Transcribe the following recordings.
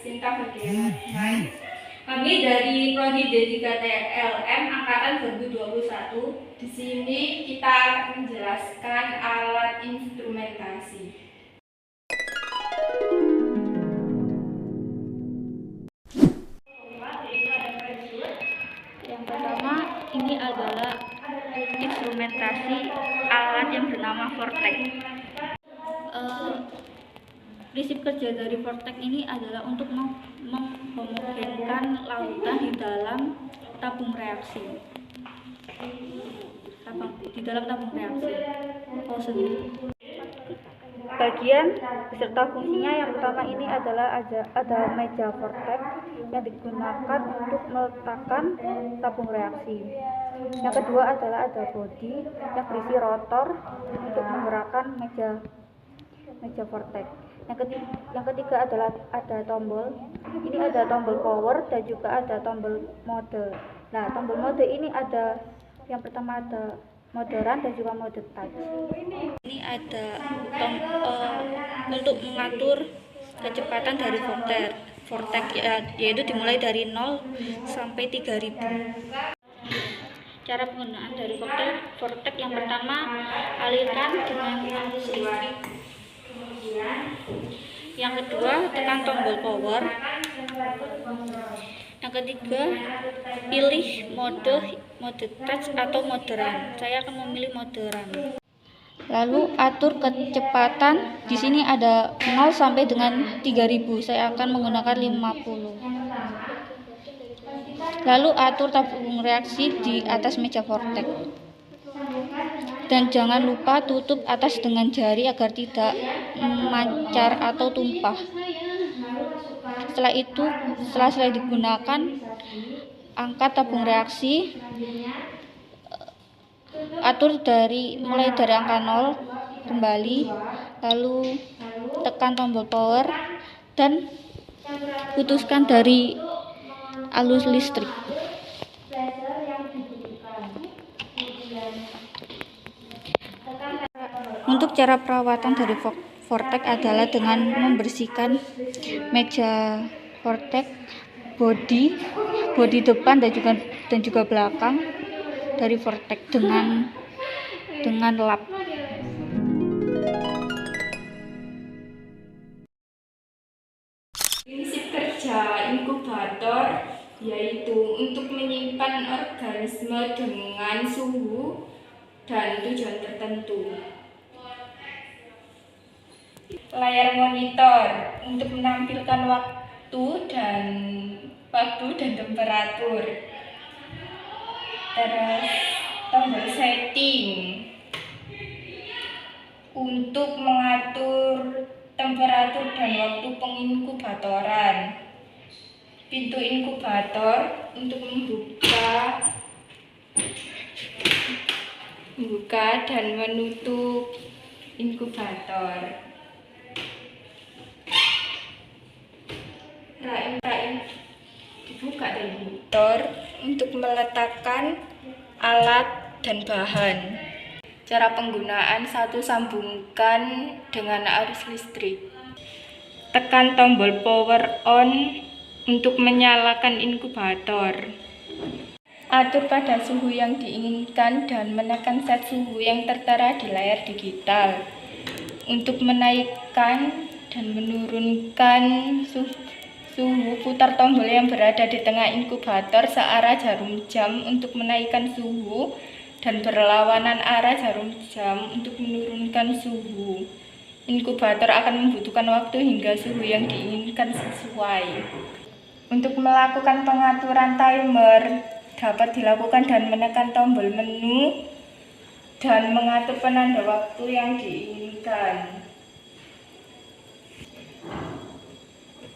Sinta Fakiran. Kami dari Prodi D3TLM angkatan 2021. Di sini kita akan menjelaskan alat instrumentasi. Yang pertama, ini adalah instrumentasi alat yang bernama Vortex. Prinsip kerja dari Vortex ini adalah untuk menghomogenkan lautan di dalam tabung reaksi. Bagian beserta fungsinya yang pertama ini adalah ada meja Vortex yang digunakan untuk meletakkan tabung reaksi. Yang kedua adalah ada bodi yang berisi rotor untuk menggerakkan meja Vortex. Yang ketiga adalah ada tombol. Ini ada tombol power dan juga ada tombol mode. Nah, tombol mode ini ada yang pertama ada mode run dan juga mode touch. Ini ada untuk mengatur kecepatan dari Vortex yaitu dimulai dari 0 sampai 3000. Cara penggunaan dari Vortex yang pertama, alirkan dengan arus listrik. Yang kedua, tekan tombol power. Yang ketiga, pilih mode touch atau mode run. Saya akan memilih mode run. Lalu atur kecepatan. Di sini ada 0 sampai dengan 3000. Saya akan menggunakan 50. Lalu atur tabung reaksi di atas meja Vortex. Dan jangan lupa tutup atas dengan jari agar tidak memancar atau tumpah. Setelah selesai digunakan, angkat tabung reaksi, atur mulai dari angka 0 kembali, lalu tekan tombol power dan putuskan dari arus listrik. Untuk cara perawatan dari Vortex adalah dengan membersihkan meja Vortex, bodi depan dan juga belakang dari Vortex dengan lap. Prinsip kerja inkubator yaitu untuk menyimpan organisme dengan suhu dan tujuan tertentu. Layar monitor untuk menampilkan waktu dan temperatur. Terus tombol setting untuk mengatur temperatur dan waktu penginkubatoran. Pintu inkubator untuk membuka dan menutup inkubator. Dibuka dan motor untuk meletakkan alat dan bahan. Cara penggunaan: 1. Sambungkan dengan arus listrik. Tekan tombol power on untuk menyalakan inkubator. Atur pada suhu yang diinginkan dan menekan set suhu yang tertera di layar digital. Untuk menaikkan dan menurunkan suhu, putar tombol yang berada di tengah inkubator searah jarum jam untuk menaikkan suhu dan berlawanan arah jarum jam untuk menurunkan suhu. Inkubator akan membutuhkan waktu hingga suhu yang diinginkan sesuai. Untuk melakukan pengaturan timer dapat dilakukan dan menekan tombol menu dan mengatur penanda waktu yang diinginkan.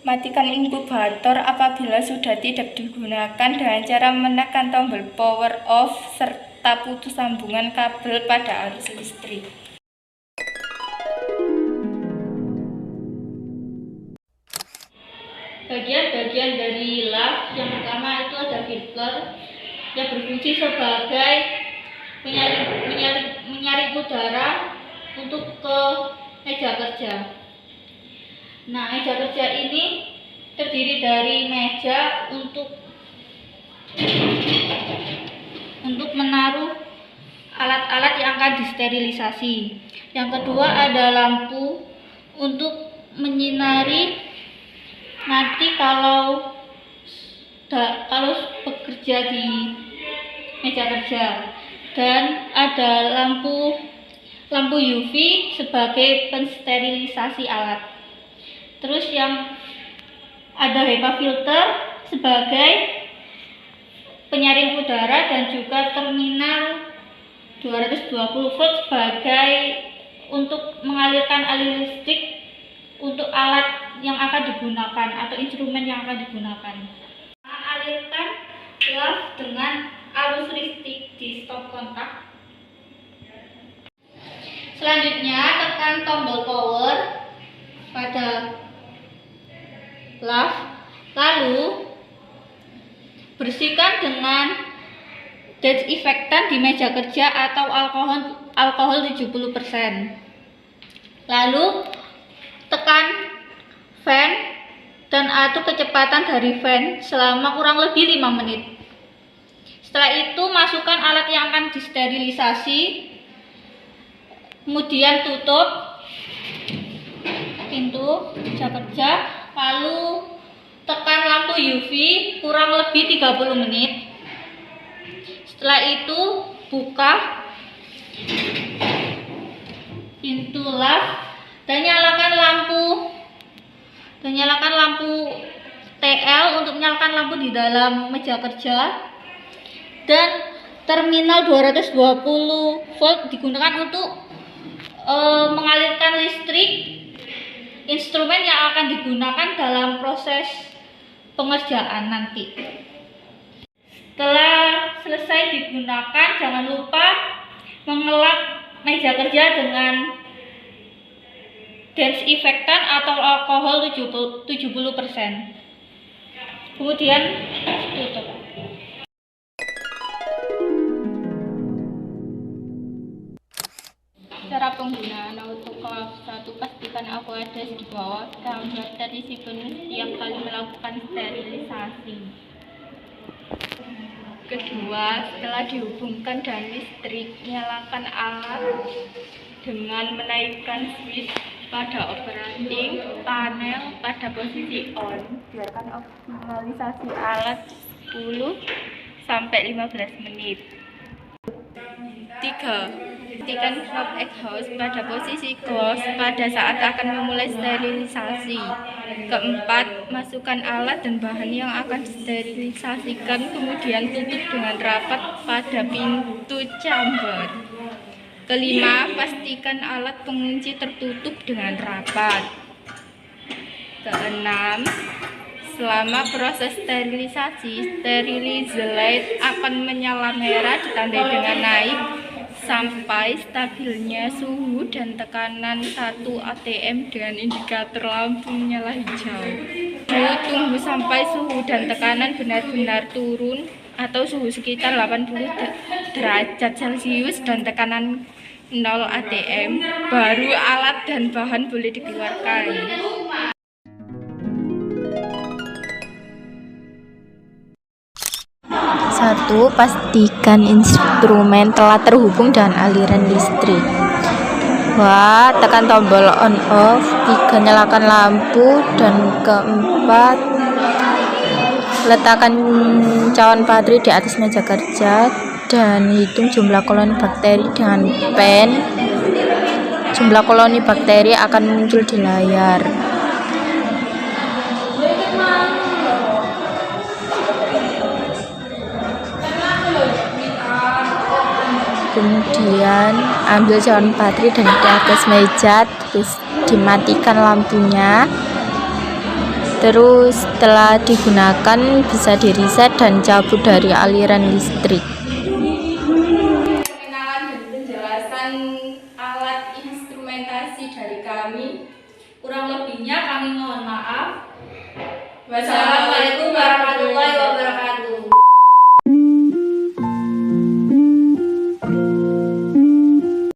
Matikan inkubator apabila sudah tidak digunakan dengan cara menekan tombol power off serta putus sambungan kabel pada arus listrik. Bagian-bagian dari lap yang pertama itu ada filter yang berfungsi sebagai menyaring udara untuk ke meja kerja. Nah, meja kerja ini terdiri dari meja untuk menaruh alat-alat yang akan disterilisasi. Yang kedua ada lampu untuk menyinari nanti kalau bekerja di meja kerja, dan ada lampu UV sebagai pensterilisasi alat. Terus yang ada HEPA filter sebagai penyaring udara dan juga terminal 220 volt sebagai untuk mengalirkan aliran listrik untuk alat yang akan digunakan atau instrumen yang akan digunakan. Alirkan valve dengan arus listrik di stop kontak. Selanjutnya tekan tombol power pada valve, lalu bersihkan dengan desinfektan di meja kerja atau alkohol 70%. Lalu tekan fan dan atur kecepatan dari fan selama kurang lebih 5 menit. Setelah itu masukkan alat yang akan disterilisasi, kemudian tutup pintu meja kerja, lalu tekan lampu UV kurang lebih 30 menit. Setelah itu buka pintu valve dan nyalakan lampu TL untuk menyalakan lampu di dalam meja kerja, dan terminal 220 volt digunakan untuk mengalirkan listrik instrumen yang akan digunakan dalam proses pengerjaan nanti. Setelah selesai digunakan, jangan lupa mengelap meja kerja dengan desinfektan atau alkohol 70%. Kemudian tutup. Cara penggunaan autoclave 1, pastikan aqueous di bawah gambar terisi penuh setiap kali melakukan sterilisasi. Kedua, setelah dihubungkan dan listrik, nyalakan alat dengan menaikkan switch pada operating panel pada posisi on. Biarkan optimalisasi alat 10-15 menit. 3. Pastikan knob exhaust pada posisi close pada saat akan memulai sterilisasi. Keempat, masukkan alat dan bahan yang akan disterilisasikan, kemudian tutup dengan rapat pada pintu chamber. Kelima, pastikan alat pengunci tertutup dengan rapat. Keenam, selama proses sterilisasi, sterilizer light akan menyala merah ditandai dengan naik sampai stabilnya suhu dan tekanan 1 atm dengan indikator lampu menyala hijau. Tunggu sampai suhu dan tekanan benar-benar turun atau suhu sekitar 80 derajat Celcius dan tekanan 0 atm, baru alat dan bahan boleh dikeluarkan. 1. Pastikan instrumen telah terhubung dengan aliran listrik. 2. Tekan tombol on off. 3. Nyalakan lampu. Dan keempat, letakkan cawan baterai di atas meja kerja dan hitung jumlah koloni bakteri dengan pen. Jumlah koloni bakteri akan muncul di layar. Kemudian ambil cawan baterai dan di atas meja, terus dimatikan lampunya. Terus setelah digunakan bisa di-reset dan cabut dari aliran listrik. Perkenalan dan penjelasan alat instrumentasi dari kami. Kurang lebihnya kami mohon maaf. Wassalamualaikum